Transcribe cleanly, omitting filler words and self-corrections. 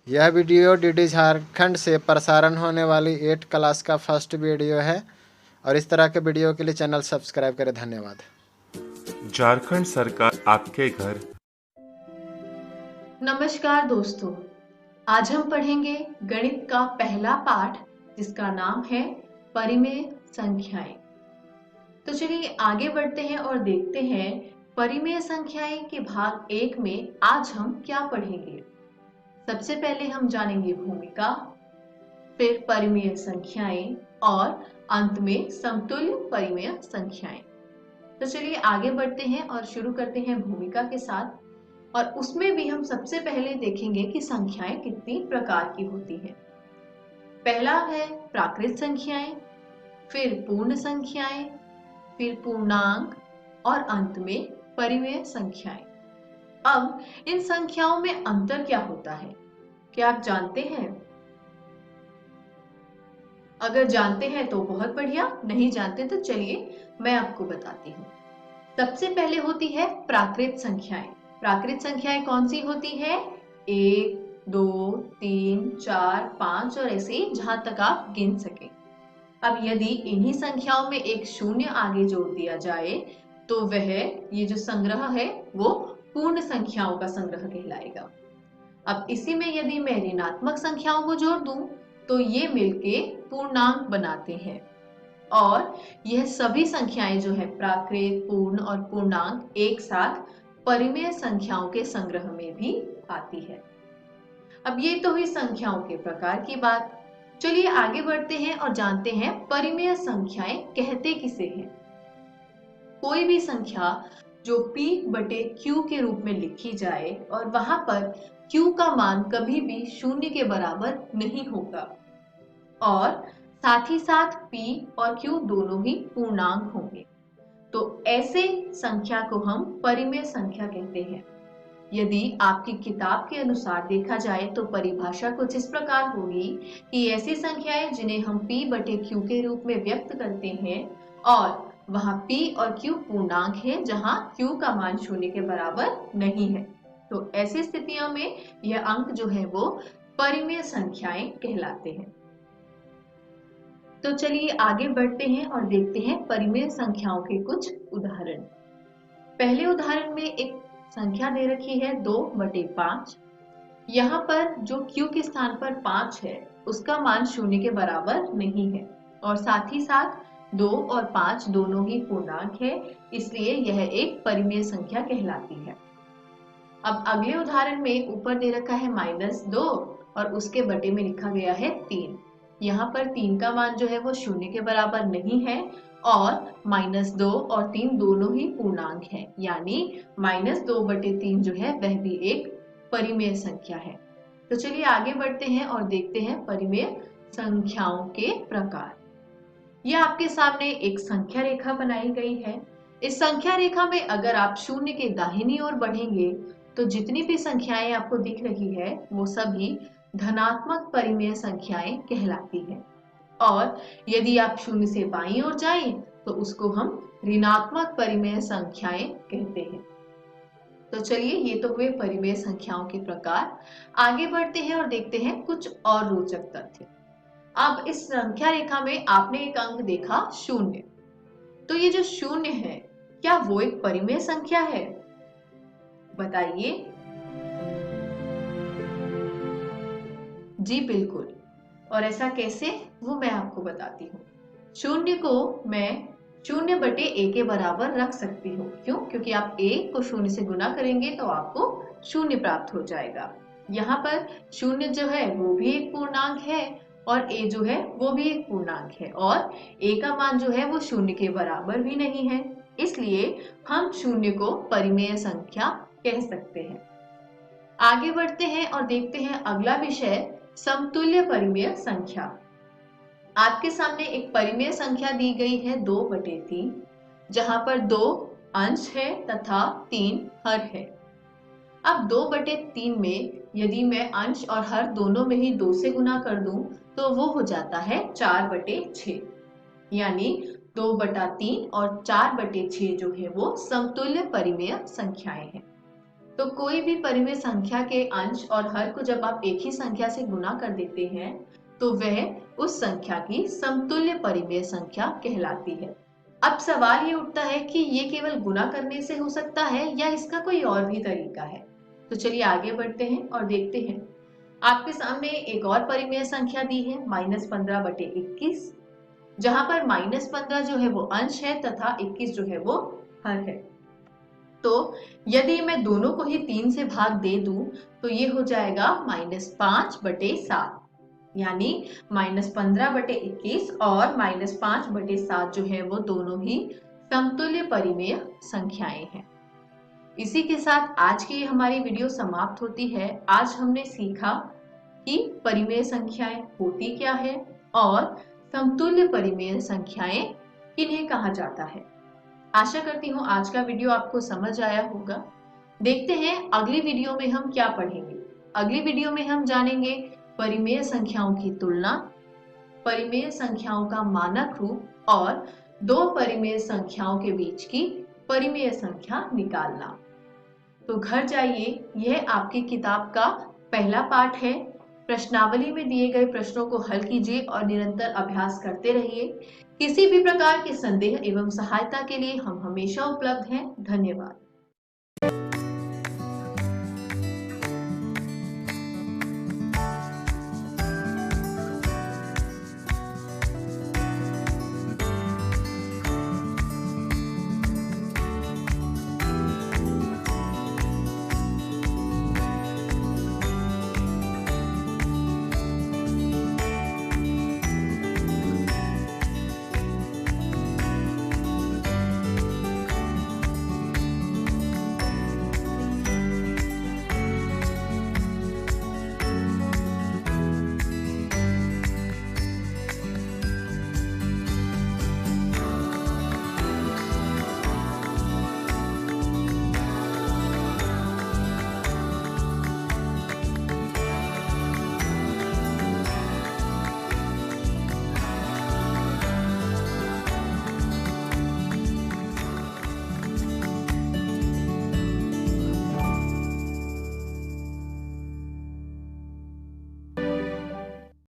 यह video DD Jharkhand से प्रसारण होने वाली 8 क्लास का फर्स्ट वीडियो है और इस तरह के वीडियो के लिए चैनल सब्सक्राइब करें। धन्यवाद। झारखंड सरकार आपके घर। नमस्कार दोस्तों, आज हम पढ़ेंगे गणित का पहला पाठ जिसका नाम है परिमेय संख्याएं। तो चलिए आगे बढ़ते हैं और देखते हैं परिमेय संख्याएं के भाग 1 में आज हम क्या पढ़ेंगे। सबसे पहले हम जानेंगे भूमिका, फिर परिमेय संख्याएं और अंत में समतुल्य परिमेय संख्याएं। तो चलिए आगे बढ़ते हैं और शुरू करते हैं भूमिका के साथ। और उसमें भी हम सबसे पहले देखेंगे कि संख्याएं कितनी प्रकार की होती हैं। पहला है प्राकृत संख्याएं, फिर पूर्ण संख्याएं, फिर पूर्णांक और अंत में परिमेय संख्याएं। अब इन संख्याओं में अंतर क्या होता है, क्या आप जानते हैं? अगर जानते हैं तो बहुत बढ़िया, नहीं जानते तो चलिए मैं आपको बताती हूँ। सबसे पहले होती है प्राकृत संख्याएं। प्राकृत संख्याएं कौन सी होती है? 1, 2, 3, 4, 5 और ऐसे ही जहां तक आप गिन सकें। अब यदि इन्हीं संख्याओं में एक शून्य आगे जोड़ दिया जाए तो वह ये जो संग्रह है वो पूर्ण संख्याओं का संग्रह कहलाएगा। अब इसी में यदि मैं ऋणात्मक संख्याओं को जोड़ दूं तो ये मिलके पूर्णांक बनाते हैं। और यह सभी संख्याएं जो है प्राकृत, पूर्ण और पूर्णांक एक साथ परिमेय संख्याओं के संग्रह में भी आती है। अब ये तो हुई संख्याओं के प्रकार की बात। चलिए आगे बढ़ते हैं और जानते हैं परिमेय संख्याएं कहते किसे हैं। कोई भी संख्या जो P बटे Q के रूप में लिखी जाए और वहां पर Q का मान कभी भी शून्य के बराबर नहीं होगा और साथ ही साथ P और Q दोनों ही पूर्णांक होंगे, तो ऐसे संख्या को हम परिमेय संख्या कहते हैं। यदि आपकी किताब के अनुसार देखा जाए तो परिभाषा कुछ इस प्रकार होगी कि ऐसी संख्याएं जिन्हें हम P बटे Q के रूप में व्यक्त करते हैं और वहां P और Q पूर्णांक है जहां Q का मान शून्य के बराबर नहीं है, तो ऐसी स्थितियों में यह अंक जो है वो परिमेय संख्याएं कहलाते हैं। तो चलिए आगे बढ़ते हैं और देखते हैं परिमेय संख्याओं के कुछ उदाहरण। पहले उदाहरण में एक संख्या दे रखी है 2/5। यहाँ पर जो Q के स्थान पर 5 है उसका मान शून्य के बराबर नहीं है और साथ ही साथ 2 और 5 दोनों ही पूर्णांक है, इसलिए यह एक परिमेय संख्या कहलाती है। अब अगले उदाहरण में ऊपर दे रखा है -2 और उसके बटे में लिखा गया है 3। यहाँ पर 3 का मान जो है वो शून्य के बराबर नहीं है और -2 और 3 दोनों ही पूर्णांक है, यानी -2/3 जो है वह भी एक परिमेय संख्या है। तो चलिए आगे बढ़ते हैं और देखते हैं परिमेय संख्याओं के प्रकार। यह आपके सामने एक संख्या रेखा बनाई गई है। इस संख्या रेखा में अगर आप शून्य के दाहिनी ओर बढ़ेंगे तो जितनी भी संख्याएं आपको दिख रही है वो सभी धनात्मक परिमेय संख्याएं कहलाती हैं और यदि आप शून्य से बाईं ओर जाएं तो उसको हम ऋणात्मक परिमेय संख्याएं कहते हैं। तो चलिए ये तो हुए परिमेय संख्याओं के प्रकार। आगे बढ़ते हैं और देखते हैं कुछ और रोचक तथ्य। अब इस संख्या रेखा में आपने एक अंक देखा 0, तो ये जो 0 है क्या वो एक परिमेय संख्या है? बताइए। जी बिल्कुल, और ऐसा कैसे, वो मैं आपको बताती हूँ। 0 को मैं 0/a के बराबर रख सकती हूँ। क्यों? क्योंकि आप a को 0 से गुना करेंगे तो आपको 0 प्राप्त हो जाएगा। यहाँ पर 0 जो है वो भी एक पूर्णांक है और a जो है वो भी एक पूर्णांक है और a का मान जो है वो 0 के बराबर भी नहीं है, इसलिए हम 0 को परिमेय संख्या कह सकते हैं। आगे बढ़ते हैं और देखते हैं अगला विषय, समतुल्य परिमेय संख्या। आपके सामने एक परिमेय संख्या दी गई है 2/3, जहां पर 2 अंश है तथा 3 हर है। अब 2/3 में यदि मैं अंश और हर दोनों में ही 2 से गुना कर दूं तो वो हो जाता है 4/6, यानी 2/3 और 4/6 जो है वो समतुल्य परिमेय संख्याएं हैं। तो कोई भी परिमेय संख्या के अंश और हर को जब आप एक ही संख्या से गुना कर देते हैं तो वह उस संख्या की समतुल्य परिमेय संख्या कहलाती है। अब सवाल ये उठता है कि ये केवल गुना करने से हो सकता है या इसका कोई और भी तरीका है। तो चलिए आगे बढ़ते हैं और देखते हैं। आपके सामने एक और परिमेय संख्या दी है -15/21, जहां पर -15 जो है वो अंश है तथा 21 जो है वो हर है। तो यदि मैं दोनों को ही 3 से भाग दे दूं तो ये हो जाएगा -5/7, यानी -15/21 और -5/7 जो है वो दोनों ही समतुल्य परिमेय संख्याएं हैं। इसी के साथ आज की हमारी वीडियो समाप्त होती है। आज हमने सीखा कि परिमेय संख्याएं होती क्या है और समतुल्य परिमेय संख्याएं किन्हें कहा जाता है। आशा करती हूँ आज का वीडियो आपको समझ आया होगा। देखते हैं अगली वीडियो में हम क्या पढ़ेंगे। अगली वीडियो में हम जानेंगे परिमेय संख्याओं की तुलना, परिमेय संख्याओं का मानक रूप और दो परिमेय संख्याओं के बीच की परिमेय संख्या निकालना। तो घर जाइए, यह आपकी किताब का पहला पाठ है। प्रश्नावली में दिए गए प्रश्नों को हल कीजिए और निरंतर अभ्यास करते रहिए। किसी भी प्रकार के संदेह एवं सहायता के लिए हम हमेशा उपलब्ध हैं। धन्यवाद।